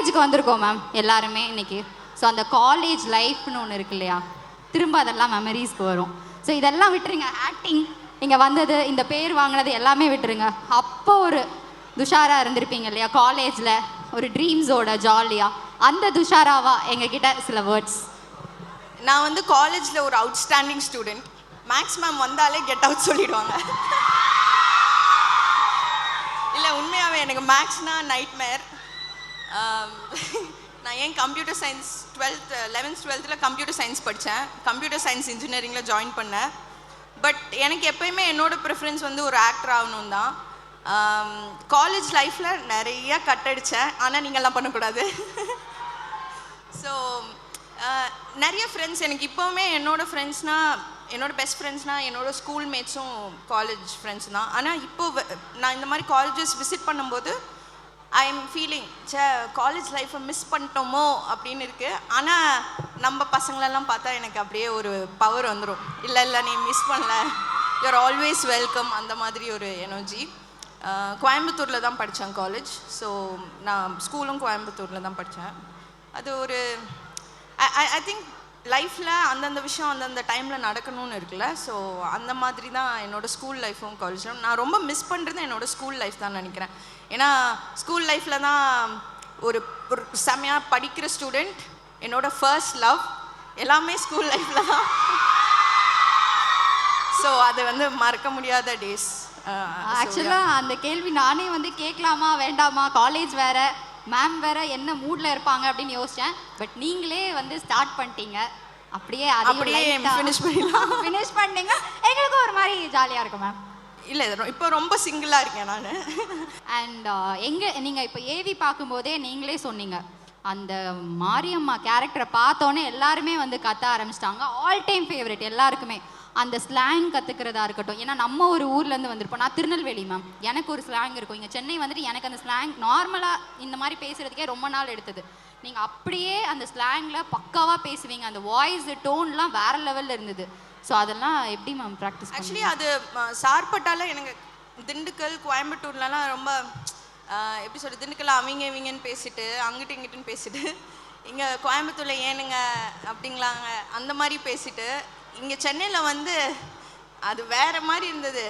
காலேஜுக்கு வந்திருக்கோம் மேம் எல்லாருமே இன்னைக்கு. ஸோ அந்த காலேஜ் லைஃப்னு ஒன்று இருக்கு இல்லையா, திரும்ப அதெல்லாம் மெமரிஸ்க்கு வரும். ஸோ இதெல்லாம் விட்டுருங்க, ஆக்டிங் இங்கே வந்தது, இந்த பேர் வாங்கினது எல்லாமே விட்டுருங்க. அப்போ ஒரு துஷாரா இருந்திருப்பீங்க இல்லையா காலேஜில், ஒரு ட்ரீம்ஸோட ஜாலியாக, அந்த துஷாராவா எங்ககிட்ட சில வேர்ட்ஸ். நான் வந்து காலேஜில் ஒரு அவுட்ஸ்டாண்டிங் ஸ்டூடெண்ட். மேக்ஸ் மேம் வந்தாலே கெட் அவுட் சொல்லிடுவாங்க. இல்லை, உண்மையாகவே எனக்கு மேக்ஸ்னா நைட்மேர். நான் ஏன் computer science 11th 12th computer science படித்தேன். கம்ப்யூட்டர் சயின்ஸ் இன்ஜினியரிங்கில் ஜாயின் பண்ணேன். பட் எனக்கு எப்போயுமே என்னோட ப்ரிஃபரன்ஸ் வந்து ஒரு ஆக்டர் ஆகணும் தான். காலேஜ் லைஃப்பில் நிறையா கட் அடித்தேன், ஆனால் நீங்கள்லாம் பண்ணக்கூடாது. ஸோ நிறைய ஃப்ரெண்ட்ஸ் எனக்கு இப்போவுமே என்னோடய ஃப்ரெண்ட்ஸ்னால், என்னோடய பெஸ்ட் ஃப்ரெண்ட்ஸ்னால் என்னோடய ஸ்கூல் மேட்ஸும் காலேஜ் ஃப்ரெண்ட்ஸ் தான். ஆனால் இப்போது நான் இந்த மாதிரி காலேஜஸ் விசிட் பண்ணும்போது ஐ எம் ஃபீலிங் காலேஜ் லைஃப்பை மிஸ் பண்ணிட்டோமோ அப்படின்னு இருக்குது. ஆனால் நம்ம பசங்களெல்லாம் பார்த்தா எனக்கு அப்படியே ஒரு பவர் வந்துடும். இல்லை நீ மிஸ் பண்ணல, யூஆர் ஆல்வேஸ் வெல்கம், அந்த மாதிரி ஒரு எனர்ஜி. கோயம்புத்தூரில் தான் படித்தேன் காலேஜ். ஸோ நான் ஸ்கூலும் கோயம்புத்தூரில் தான் படித்தேன். அது ஒரு ஐ திங்க் லைஃப்பில் அந்தந்த விஷயம் அந்தந்த டைமில் நடக்கணும்னு இருக்குல்ல. ஸோ அந்த மாதிரி தான் என்னோடய ஸ்கூல் லைஃப்பும் காலேஜ் லைஃப். நான் ரொம்ப மிஸ் பண்ணுறது என்னோடய ஸ்கூல் லைஃப் தான் நினைக்கிறேன். ஏன்னா ஸ்கூல் லைஃப்பில் தான் ஒரு ஒரு செம்மையாக படிக்கிற ஸ்டூடெண்ட், என்னோடய ஃபர்ஸ்ட் லவ் எல்லாமே ஸ்கூல் லைஃப்பில் தான். ஸோ அது வந்து மறக்க முடியாத டேஸ். ஆக்சுவலாக அந்த கேள்வி நானே வந்து கேட்கலாமா வேண்டாமா, காலேஜ் வேறு, மேம் வேறு என்ன மூடில் இருப்பாங்க அப்படின்னு யோசித்தேன். பட் நீங்களே வந்து ஸ்டார்ட் பண்ணிட்டீங்க, அப்படியே ஃபினிஷ் பண்ணிங்க. எங்களுக்கு ஒரு மாதிரி ஜாலியாக இருக்கும் மேம். இல்லை, இப்போ ரொம்ப சிங்கிளாக இருக்கேன் நான். அண்ட் நீங்கள் இப்போ ஏவி பார்க்கும்போதே நீங்களே சொன்னீங்க, அந்த மாரியம்மா கேரக்டரை பார்த்தோன்னே எல்லாருமே வந்து கத்த ஆரம்பிச்சிட்டாங்க. ஆல் டைம் ஃபேவரட் எல்லாருக்குமே. அந்த ஸ்லாங் கற்றுக்கிறதா இருக்கட்டும், ஏன்னா நம்ம ஒரு ஊர்லேருந்து வந்திருப்போம். நான் திருநெல்வேலி மேம், எனக்கு ஒரு ஸ்லாங் இருக்கும். இங்கே சென்னை வந்துட்டு எனக்கு அந்த ஸ்லாங் நார்மலாக இந்த மாதிரி பேசுகிறதுக்கே ரொம்ப நாள் எடுத்தது. நீங்கள் அப்படியே அந்த ஸ்லாங்கில் பக்காவாக பேசுவீங்க. அந்த வாய்ஸ் டோன்லாம் வேறு லெவலில் இருந்தது. ஸோ அதெல்லாம் எப்படி மேம் ப்ராக்டிஸ்? ஆக்சுவலி அது சார்பட்டால எனக்கு திண்டுக்கல் கோயம்புத்தூர்லலாம் ரொம்ப எப்படி சொல்கிறது, திண்டுக்கல் அவங்க இவங்கன்னு பேசிட்டு அங்கிட்டு இங்கிட்டுன்னு பேசிட்டு, இங்கே கோயம்புத்தூரில் ஏனுங்க அப்படிங்களாங்க அந்த மாதிரி பேசிட்டு, இங்கே சென்னையில் வந்து அது வேறு மாதிரி இருந்தது.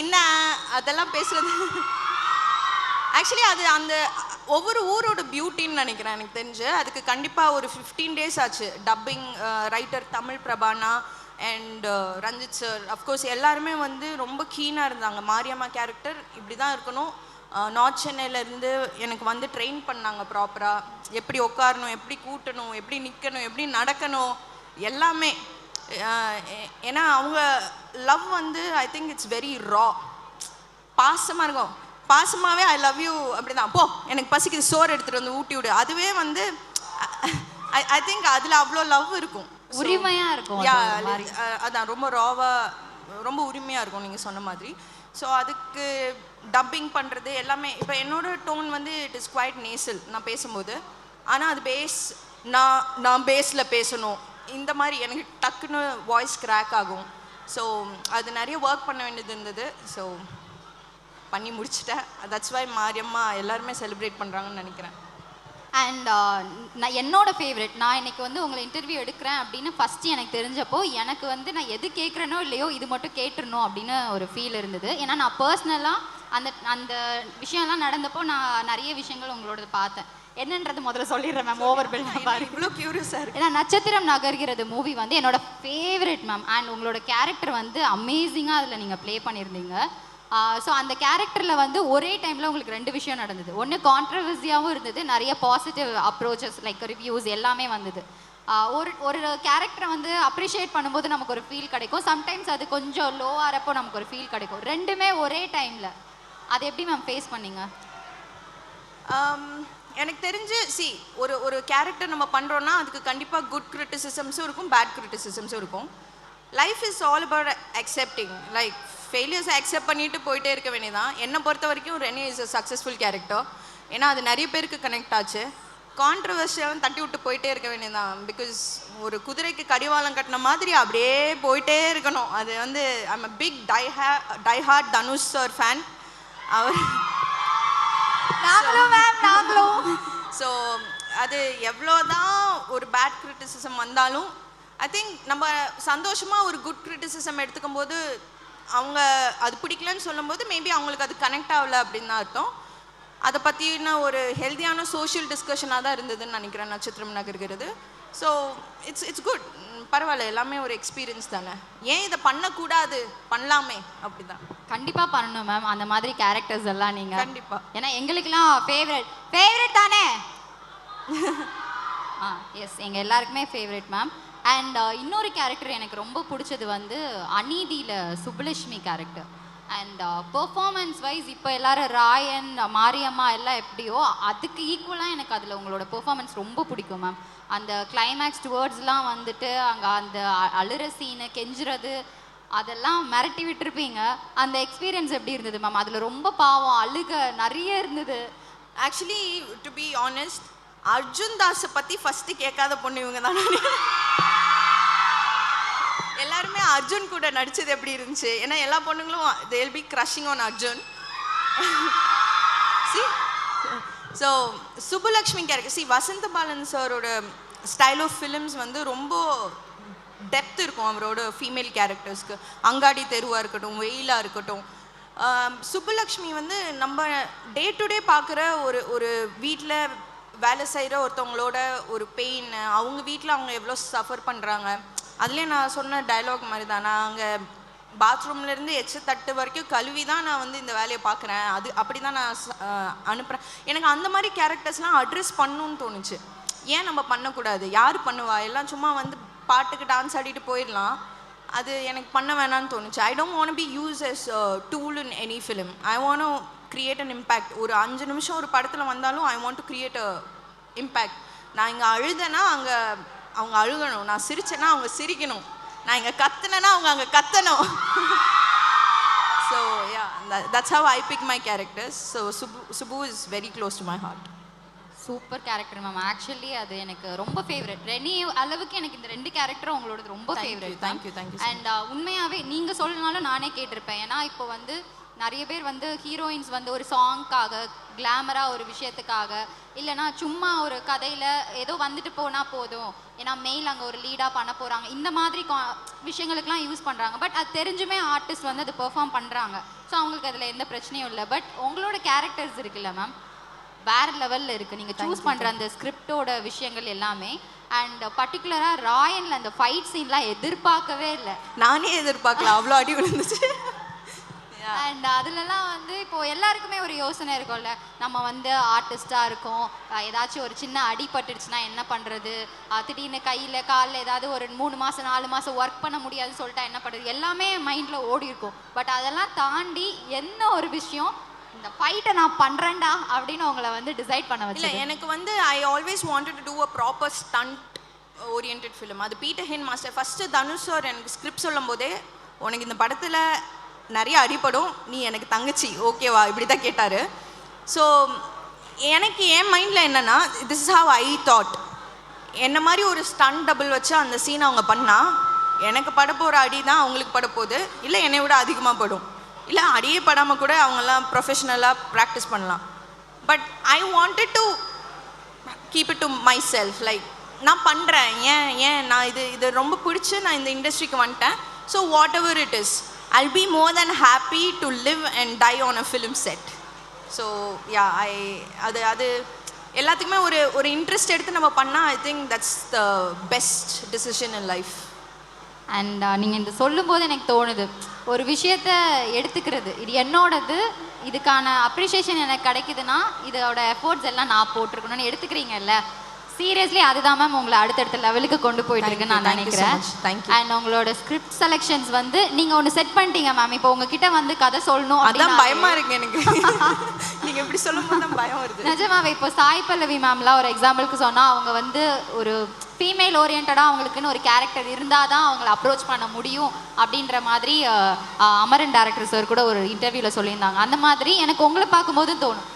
என்ன அதெல்லாம் பேசுகிறது. ஆக்சுவலி அது அந்த ஒவ்வொரு ஊரோட பியூட்டின்னு நினைக்கிறேன் எனக்கு தெரிஞ்சு. அதுக்கு கண்டிப்பாக ஒரு 15 days ஆச்சு. Dubbing writer Tamil Prabhana and Ranjith sir, of course எல்லாருமே வந்து ரொம்ப கீனாக இருந்தாங்க. மாரியம்மா கேரக்டர் இப்படி தான் இருக்கணும். நார்த் சென்னையிலேருந்து எனக்கு வந்து ட்ரெயின் பண்ணாங்க ப்ராப்பராக. எப்படி உட்காரணும், எப்படி கூட்டணும், எப்படி நிற்கணும், எப்படி நடக்கணும், எல்லாமே. ஏன்னா அவங்க லவ் வந்து ஐ திங்க் இட்ஸ் வெரி ரா, பாசமாக இருக்கும். பாசமாகவே ஐ லவ் யூ அப்படி தான். போ எனக்கு பசிக்குது, சோறு எடுத்துகிட்டு வந்து ஊட்டி விடு. அதுவே வந்து ஐ திங்க் அதில் அவ்வளோ லவ் இருக்கும், உரிமையாக இருக்கும். அதான் ரொம்ப ராவாக, ரொம்ப உரிமையாக இருக்கும் நீங்கள் சொன்ன மாதிரி. ஸோ அதுக்கு டப்பிங் பண்ணுறது எல்லாமே. இப்போ என்னோடய டோன் வந்து இட் இஸ் குவைட் நேசல் நான் பேசும்போது. ஆனால் அது பேஸ், நான் பேஸில் பேசணும், இந்த மாதிரி எனக்கு டக்குன்னு வாய்ஸ் கிராக் ஆகும். ஸோ அது நிறைய ஒர்க் பண்ண வேண்டியது இருந்தது. ஸோ பண்ணி முடிச்சிட்டேன். தட்ஸ் வை மாரியம்மா எல்லாருமே செலிப்ரேட் பண்ணுறாங்கன்னு நினைக்கிறேன். அண்ட் நான் என்னோட ஃபேவரட், நான் இன்றைக்கி வந்து உங்களை இன்டர்வியூ எடுக்கிறேன் அப்படின்னு ஃபஸ்ட்டு எனக்கு தெரிஞ்சப்போ எனக்கு வந்து நான் எது கேட்குறேனோ இல்லையோ இது மட்டும் கேட்டுருணும் அப்படின்னு ஒரு ஃபீல் இருந்தது. ஏன்னா நான் பர்சனலாக அந்த விஷயம்லாம் நடந்தப்போ நான் நிறைய விஷயங்கள் உங்களோட பார்த்தேன். என்னன்றது முதல்ல சொல்லிடுறேன் மேம், ஓவர் பில் பாரு. இவ்வளோ க்யூரியஸாக இருக்குது. ஏன்னா நட்சத்திரம் நகர்கிறது மூவி வந்து என்னோட ஃபேவரட் மேம். அண்ட் உங்களோட கேரக்டர் வந்து அமேசிங்காக அதில் நீங்கள் ப்ளே பண்ணியிருந்தீங்க. ஸோ அந்த கேரக்டரில் வந்து ஒரே டைமில் உங்களுக்கு 2 விஷயம் நடந்தது. ஒன்று கான்ட்ரவர்சியாகவும் இருந்தது, நிறைய பாசிட்டிவ் அப்ரோச்சஸ் லைக் ரிவ்யூஸ் எல்லாமே வந்தது. ஒரு கேரக்டரை வந்து அப்ரிஷியேட் பண்ணும்போது நமக்கு ஒரு ஃபீல் கிடைக்கும், சம்டைம்ஸ் அது கொஞ்சம் லோ ஆகிறப்போ நமக்கு ஒரு ஃபீல் கிடைக்கும். ரெண்டுமே ஒரே டைமில், அதை எப்படி மேம் ஃபேஸ் பண்ணீங்க? எனக்கு தெரிஞ்சு ஒரு கேரக்டர் நம்ம பண்ணுறோன்னா அதுக்கு கண்டிப்பாக குட் கிரிட்டிசிசம்ஸும் இருக்கும், பேட் கிரிட்டிசிசம்ஸும் இருக்கும். Life is all about accepting. Like ஃபெயிலியர்ஸை அக்செப்ட் பண்ணிட்டு போயிட்டே இருக்க வேண்டியதான். என்னை பொறுத்த வரைக்கும் Reni is a successful character. ஏன்னா அது நிறைய பேருக்கு கனெக்ட் ஆச்சு. கான்ட்ரவர்ஷியெல்லாம் தட்டி விட்டு போயிட்டே இருக்க வேண்டியதான். பிகாஸ் ஒரு குதிரைக்கு கடிவாளம் கட்டின மாதிரி அப்படியே போயிட்டே இருக்கணும். அது வந்து I'm a big diehard Dhanush sir fan. அவர் நாங்களும் ஸோ அது எவ்வளோதான் ஒரு பேட் கிரிட்டிசிசம் வந்தாலும் ஐ திங்க் நம்ம சந்தோஷமாக ஒரு குட் கிரிட்டிசிசம் எடுத்துக்கும் போது அவங்க அது பிடிக்கலன்னு சொல்லும்போது மேபி அவங்களுக்கு அது கனெக்ட் ஆகலை அப்படின்னு தான் அர்த்தம். அதை பற்றின ஒரு ஹெல்த்தியான சோஷியல் டிஸ்கஷனாக தான் இருந்ததுன்னு நினைக்கிறேன் நட்சத்திரம் நகர்கிறது. So it's good. பரவாயில்ல, எல்லாமே ஒரு எக்ஸ்பீரியன்ஸ் தானே. ஏன் இதை பண்ணக்கூடாது, பண்ணலாமே, அப்படிதான். கண்டிப்பாக பண்ணணும் மேம் அந்த மாதிரி கேரக்டர்ஸ் எல்லாம் நீங்கள். கண்டிப்பாக. ஏன்னா எங்களுக்கெல்லாம் ஃபேவரட் தானே. எஸ், எங்கள் எல்லாருக்குமே ஃபேவரட் மேம். அண்ட் இன்னொரு கேரக்டர் எனக்கு ரொம்ப பிடிச்சது வந்து அநீதியில் Subbulakshmi character. And performance wise இப்போ எல்லாரும் ராயன் மாரியம்மா எல்லாம் எப்படியோ அதுக்கு ஈக்குவலாக எனக்கு அதில் உங்களோட பெர்ஃபார்மன்ஸ் ரொம்ப பிடிக்கும் மேம். அந்த கிளைமேக்ஸ் டுவர்ட்ஸ்லாம் வந்துட்டு அங்கே அந்த அழுற சீனு கெஞ்சுறது அதெல்லாம் மிரட்டி விட்டுருப்பீங்க. அந்த எக்ஸ்பீரியன்ஸ் எப்படி இருந்தது மேம்? அதில் ரொம்ப பாவம் அழுக நிறைய இருந்தது. Actually to be honest, Arjun தாஸை பற்றி ஃபஸ்ட்டு கேட்காத பொண்ணு இவங்க தான். எல்லாருமே அர்ஜுன் கூட நடிச்சது எப்படி இருந்துச்சு, ஏன்னா எல்லா பொண்ணுங்களும் they will be crushing on Arjun. see so Subbulakshmi character, C வசந்த பாலன் சாரோட ஸ்டைல் ஆஃப் ஃபிலிம்ஸ் வந்து ரொம்ப டெப்த் இருக்கும் அவரோட ஃபீமேல் கேரக்டர்ஸ்க்கு. அங்காடி தெருவாக இருக்கட்டும், வெயிலாக இருக்கட்டும். சுப்புலக்ஷ்மி வந்து நம்ம டே டு டே பார்க்குற ஒரு வீட்டில் வேலை செய்கிற ஒருத்தவங்களோட ஒரு பெயின், அவங்க வீட்டில் அவங்க எவ்வளோ சஃபர் பண்ணுறாங்க. அதுலேயே நான் சொன்ன டைலாக் மாதிரி தான், நான் அங்கே பாத்ரூம்லேருந்து எச்ச தட்டு வரைக்கும் கழுவி தான் நான் வந்து இந்த வேலையை பார்க்குறேன், அது அப்படி தான் நான் அனுப்புகிறேன். எனக்கு அந்த மாதிரி கேரக்டர்ஸ்லாம் அட்ரெஸ் பண்ணணும்னு தோணுச்சு. ஏன் நம்ம பண்ணக்கூடாது? யார் பண்ணுவா? எல்லாம் சும்மா வந்து பாட்டுக்கு டான்ஸ் ஆடிட்டு போயிடலாம். அது எனக்கு பண்ண வேணான்னு தோணுச்சு. I don't want be use S tool in any film. I want create an impact. ஒரு 5 நிமிஷம் ஒரு படத்தில் வந்தாலும் I want to create a impact. நான் இங்கே அழுதேன்னா அங்கே அவங்க அழுகணும், நான் சிரிச்சேன்னா அவங்க சிரிக்கணும், நான் இங்கே கத்துனேன்னா அவங்க அங்கே கத்தணும். So yeah, that's how I pick my characters. So Subbu is very close to my heart. Super character ma'am. Actually அது எனக்கு ரொம்ப ஃபேவரட். ரெனி அளவுக்கு எனக்கு இந்த 2 கேரக்டரும் உங்களோட ரொம்ப ஃபேவரட். தேங்க்யூ. அண்ட் உண்மையாகவே நீங்கள் சொல்லனாலும் நானே கேட்டிருப்பேன். ஏன்னா இப்போ வந்து நிறைய பேர் வந்து ஹீரோயின்ஸ் வந்து ஒரு சாங்க்காக, கிளாமராக ஒரு விஷயத்துக்காக, இல்லைனா சும்மா ஒரு கதையில் ஏதோ வந்துட்டு போனால் போதும், ஏன்னா மெயில் அங்கே ஒரு லீடாக பண்ண போகிறாங்க, இந்த மாதிரி விஷயங்களுக்கெலாம் யூஸ் பண்ணுறாங்க. பட் அது தெரிஞ்சுமே ஆர்டிஸ்ட் வந்து அது பெர்ஃபார்ம் பண்ணுறாங்க. ஸோ அவங்களுக்கு அதில் எந்த பிரச்சனையும் இல்லை. பட் உங்களோட கேரக்டர்ஸ் இருக்குல்ல மேம், வேறு லெவலில் இருக்குது. நீங்கள் சூஸ் பண்ணுற அந்த ஸ்கிரிப்டோட விஷயங்கள் எல்லாமே. அண்ட் பர்டிகுலராக ராயனில் அந்த ஃபைட் சீன்லாம் எதிர்பார்க்கவே இல்லை. நானே எதிர்பார்க்கல, அவ்வளோ அடி விழுந்துச்சு. அண்ட் அதுலலாம் வந்து இப்போது எல்லாருக்குமே ஒரு யோசனை இருக்கும்ல, நம்ம வந்து ஆர்டிஸ்டாக இருக்கோம், ஏதாச்சும் ஒரு சின்ன அடிபட்டுடுச்சுன்னா என்ன பண்ணுறது, திடீர்னு கையில் காலில் ஏதாவது ஒரு 3 மாதம் 4 மாதம் ஒர்க் பண்ண முடியாதுன்னு சொல்லிட்டா என்ன பண்ணுறது, எல்லாமே மைண்டில் ஓடி இருக்கும். பட் அதெல்லாம் தாண்டி என்ன ஒரு விஷயம், இந்த ஃபைட்டை நான் பண்ணுறேன்டா அப்படின்னு உங்களை வந்து டிசைட் பண்ண வச்சு. இல்லை, எனக்கு வந்து I always wanted to do a proper stunt oriented film. அது Peter Hein master first Dhanush sir எனக்கு ஸ்கிரிப்ட் சொல்லும் போதே, உனக்கு இந்த படத்தில் நிறைய அடிப்படும், நீ எனக்கு தங்கச்சி ஓகேவா, இப்படி தான் கேட்டார். ஸோ எனக்கு என் மைண்டில் என்னென்னா, this is how I thought. என்ன மாதிரி ஒரு ஸ்டண்ட் டபுள் வச்சு அந்த சீனை அவங்க பண்ணால் எனக்கு பட போகிற அடி தான் அவங்களுக்கு பட போகுது, இல்லை என்னை விட அதிகமாக படும், இல்லை அடியே படாமல் கூட அவங்கெல்லாம் ப்ரொஃபஷ்னலாக ப்ராக்டிஸ் பண்ணலாம். But I wanted to keep it to my self. Like நான் பண்ணுறேன், ஏன் நான் இது ரொம்ப பிடிச்சி நான் இந்த இண்டஸ்ட்ரிக்கு வந்துட்டேன். So what ever it is, I'll be more than happy to live and die on a film set. So yeah, அது எல்லாத்துக்குமே ஒரு இன்ட்ரெஸ்ட் எடுத்து நம்ம பண்ணால் I think that's the best decision in life. And நீங்கள் இந்த சொல்லும்போது எனக்கு தோணுது, ஒரு விஷயத்தை எடுத்துக்கிறது, இது என்னோடது, இதுக்கான அப்ரிஷியேஷன் எனக்கு கிடைக்குதுன்னா இதோட எஃபோர்ட்ஸ் எல்லாம் நான் போட்டிருக்கணும்னு எடுத்துக்கிறீங்கல்ல. சீரியஸ்லி அதுதான் மேம் உங்களை அடுத்தடுத்த லெவலுக்கு கொண்டு போயிட்டு இருக்குன்னு நான் நினைக்கிறேன். அண்ட் உங்களோட ஸ்கிரிப்ட் செலெக்ஷன்ஸ் வந்து நீங்கள் ஒன்று செட் பண்ணிட்டீங்க மேம். இப்போ உங்ககிட்ட வந்து கதை சொல்லணும், அதான் பயமா இருக்கு எனக்கு. நீங்க எப்படி சொல்லும்போது தான் பயம் வருது. நிஜமாவே இப்போ சாய் பல்லவி மேம்லாம் ஒரு எக்ஸாம்பிளுக்கு சொன்னால், அவங்க வந்து ஒரு ஃபீமேல் ஓரியன்டாக அவங்களுக்குன்னு ஒரு கேரக்டர் இருந்தால் தான் அவங்கள அப்ரோச் பண்ண முடியும் அப்படின்ற மாதிரி அமரன் டேரக்டர் சார் கூட ஒரு இன்டர்வியூவில் சொல்லியிருந்தாங்க. அந்த மாதிரி எனக்கு உங்களை பார்க்கும்போது தோணும்,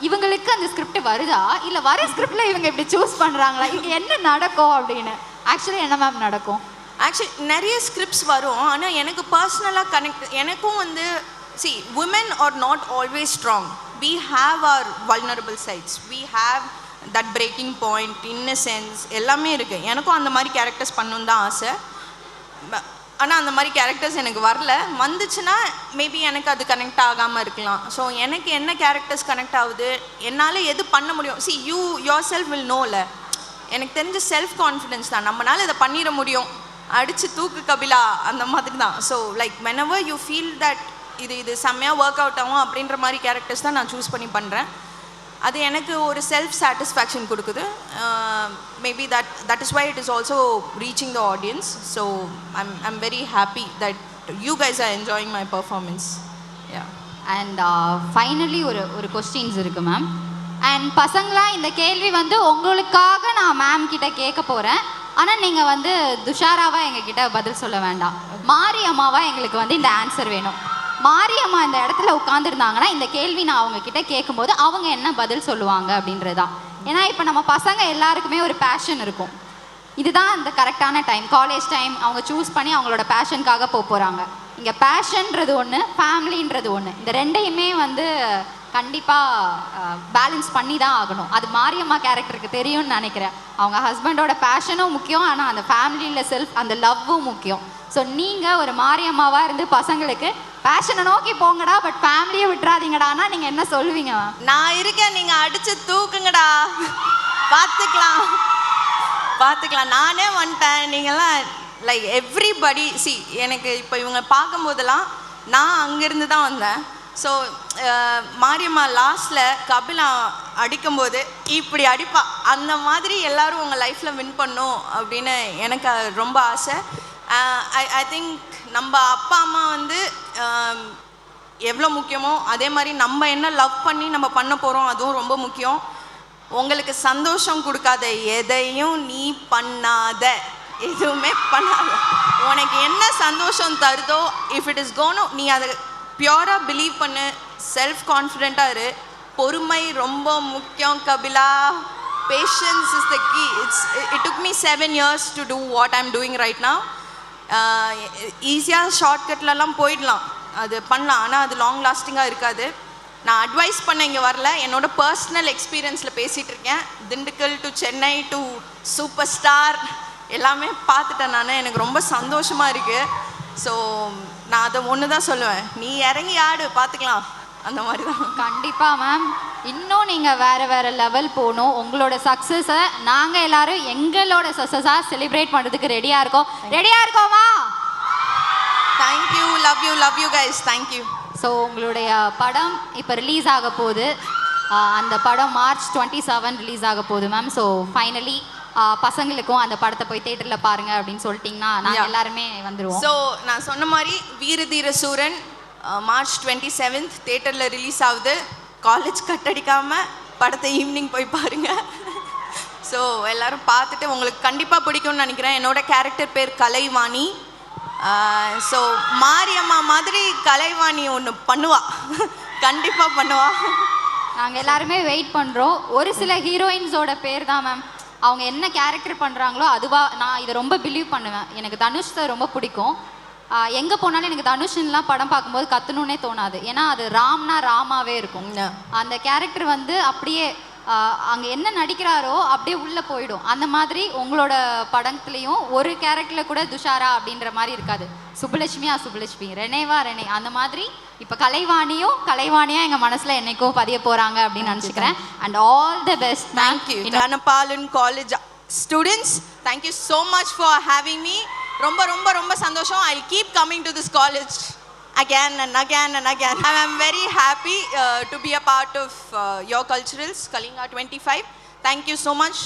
இவங்களுக்கு அந்த ஸ்கிரிப்ட் வருதா, இல்லை வர ஸ்கிரிப்ட்ல இவங்க இப்படி சூஸ் பண்ணுறாங்களா, இங்கே என்ன நடக்கும் அப்படின்னு. ஆக்சுவலி என்ன மேம் நடக்கும்? ஆக்சுவலி நிறைய ஸ்கிரிப்ட்ஸ் வரும், ஆனால் எனக்கு பர்சனலாக எனக்கும் வந்து see, women are not always strong. We have our vulnerable sides. We have that braking point, innocence எல்லாமே இருக்குது. எனக்கும் அந்த மாதிரி கேரக்டர்ஸ் பண்ணணுன்னு தான் ஆசை. ஆனால் அந்த மாதிரி கேரக்டர்ஸ் எனக்கு வரல. வந்துச்சுன்னா மேபி எனக்கு அது கனெக்ட் ஆகாமல் இருக்கலாம். ஸோ எனக்கு என்ன கேரக்டர்ஸ் கனெக்ட் ஆகுது, என்னால் எது பண்ண முடியும். See yourself will know. எனக்கு தெரிஞ்ச செல்ஃப் கான்ஃபிடென்ஸ் தான், நம்மளால் இதை பண்ணிட முடியும், அடித்து தூக்கு கபிலா அந்த மாதிரி தான். So like whenever you feel that இது செம்மையாக ஒர்க் அவுட் ஆகும் அப்படின்ற மாதிரி கேரக்டர்ஸ் தான் நான் சூஸ் பண்ணி பண்ணுறேன். அது எனக்கு ஒரு செல்ஃப் சாட்டிஸ்ஃபேக்ஷன் கொடுக்குது. Maybe that is why it is also reaching the audience. So I'm very happy that you guys are enjoying my performance. Yeah. And finally ஒரு கொஸ்டின்ஸ் இருக்குது மேம். அண்ட் பசங்களா, இந்த கேள்வி வந்து உங்களுக்காக நான் மேம் கிட்ட கேட்க போகிறேன். ஆனால் நீங்கள் வந்து துஷாராவாக எங்ககிட்ட பதில் சொல்ல வேண்டாம். மாரியம்மாவா எங்களுக்கு வந்து இந்த ஆன்சர் வேணும். மாரியம்மா இந்த இடத்துல உட்காந்துருந்தாங்கன்னா இந்த கேள்வி நான் அவங்க கிட்ட கேட்கும்போது அவங்க என்ன பதில் சொல்லுவாங்க அப்படின்றதான். ஏன்னா இப்போ நம்ம பசங்க எல்லாருக்குமே ஒரு பேஷன் இருக்கும். இதுதான் அந்த கரெக்டான டைம், காலேஜ் டைம். அவங்க சூஸ் பண்ணி அவங்களோட பேஷனுக்காக போகிறாங்க. இங்கே பேஷன்றது ஒன்று, ஃபேமிலின்றது ஒன்று. இந்த ரெண்டையுமே வந்து கண்டிப்பாக பேலன்ஸ் பண்ணி தான் ஆகணும். அது மாரியம்மா கேரக்டருக்கு தெரியும்னு நினைக்கிறேன். அவங்க ஹஸ்பண்டோட பேஷனும் முக்கியம், ஆனால் அந்த ஃபேமிலியில் அந்த லவ்வும் முக்கியம். ஸோ நீங்கள் ஒரு மாரியம்மாவாக இருந்து பசங்களுக்கு பேஷனை நோக்கி போங்கடா, பட் ஃபேமிலியை விட்டுறாதீங்கடான்னா நீங்கள் என்ன சொல்லுவீங்க? நான் இருக்கேன், நீங்கள் அடித்து தூக்குங்கடா, பார்த்துக்கலாம், நானே வந்துட்டேன். நீங்கள்லாம் லைக் எவ்ரிபடி சி. எனக்கு இப்போ இவங்க பார்க்கும்போதெல்லாம் நான் அங்கேருந்து தான் வந்தேன். ஸோ மாரியம்மா லாஸ்ட்டில் கபிலா அடிக்கும்போது இப்படி அடிப்பா, அந்த மாதிரி எல்லோரும் உங்கள் லைஃப்பில் வின் பண்ணும் அப்படின்னு எனக்கு ரொம்ப ஆசை. ஐ திங்க் நம்ம அப்பா அம்மா வந்து எவ்வளோ முக்கியமோ அதே மாதிரி நம்ம என்ன லவ் பண்ணி நம்ம பண்ண போகிறோம் அதுவும் ரொம்ப முக்கியம். உங்களுக்கு சந்தோஷம் கொடுக்காத எதையும் நீ பண்ணாத, எதுவுமே பண்ணாத. உனக்கு என்ன சந்தோஷம் தருதோ, இஃப் இட் இஸ் கோனும், நீ அதை பியூராக பிலீவ் பண்ணு, செல்ஃப் கான்ஃபிடென்ட்டாக இரு. பொறுமை ரொம்ப முக்கியம் Kapila. Patience is the key. It took me 7 years to do what I'm doing right now. ஈஸியாக ஷார்ட்கட்லலாம் போயிடலாம், அது பண்ணலாம், ஆனால் அது லாங் லாஸ்டிங்காக இருக்காது. நான் அட்வைஸ் பண்ண இங்கே வரல, என்னோடய பர்சனல் எக்ஸ்பீரியன்ஸில் பேசிகிட்டு இருக்கேன். Dindigul to Chennai to super star எல்லாமே பார்த்துட்டேன் நான். எனக்கு ரொம்ப சந்தோஷமாக இருக்குது. ஸோ நான் அதை ஒன்று தான் சொல்லுவேன், நீ இறங்கி ஆடு, பார்த்துக்கலாம், அந்த மாதிரி தான். கண்டிப்பாக மேம், இன்னும் நீங்கள் வேறு லெவல் போகணும். உங்களோட சக்ஸஸை நாங்கள் எல்லோரும் எங்களோட சக்ஸஸாக செலிப்ரேட் பண்ணுறதுக்கு ரெடியாக இருக்கோமா? Thank you, love you guys, thank you. So உங்களுடைய படம் இப்போ ரிலீஸ் ஆக போகுது. அந்த படம் March 27 ரிலீஸ் ஆக போகுது மேம். ஸோ ஃபைனலி பசங்களுக்கும் அந்த படத்தை போய் தேட்டரில் பாருங்கள் அப்படின்னு சொல்லிட்டிங்கன்னா நாங்கள் எல்லாருமே வந்துடுவோம். ஸோ நான் சொன்ன மாதிரி வீரதீர சூரன் March 27 தேட்டரில் ரிலீஸ் ஆகுது. காலேஜ் கட் அடிக்காமல் படத்தை ஈவினிங் போய் பாருங்கள். ஸோ எல்லோரும் பார்த்துட்டு உங்களுக்கு கண்டிப்பாக பிடிக்கும்னு நினைக்கிறேன். என்னோட கேரக்டர் பேர் கலைவாணி. ஸோ மாரியம்மா மாதிரி கலைவாணி ஒன்று பண்ணுவா, கண்டிப்பாக பண்ணுவா. நாங்கள் எல்லாருமே வெயிட் பண்ணுறோம். ஒரு சில ஹீரோயின்ஸோட பேர் தான் மேம், அவங்க என்ன கேரக்டர் பண்ணுறாங்களோ அதுவாக நான் இதை ரொம்ப பிலீவ் பண்ணுவேன். எனக்கு தனுஷ் சார் ரொம்ப பிடிக்கும். எங்கே போனாலும் எனக்கு தனுஷ்லாம் படம் பார்க்கும்போது கற்றணுன்னே தோணாது. ஏன்னா அது ராம்னா ராமாவே இருக்கும். அந்த கேரக்டர் வந்து அப்படியே அங்கே என்ன நடிக்கிறாரோ அப்படியே உள்ளே போயிடும். அந்த மாதிரி உங்களோட படத்துலேயும் ஒரு கேரக்டரில் கூட துஷாரா அப்படின்ற மாதிரி இருக்காது. சுப்புலட்சுமி, ரெனேவா ரெனே, அந்த மாதிரி இப்போ கலைவாணியாக எங்கள் மனசில் என்னைக்கோ பதிய போகிறாங்க அப்படின்னு நினச்சிக்கிறேன். And all the best. Thank you. Gnanabalan college students, thank you so much for having me. ரொம்ப ரொம்ப ரொம்ப சந்தோஷம். I keep coming to this college again and again and again. I am very happy to be a part of your culturals, Kalinga 25. Thank you so much.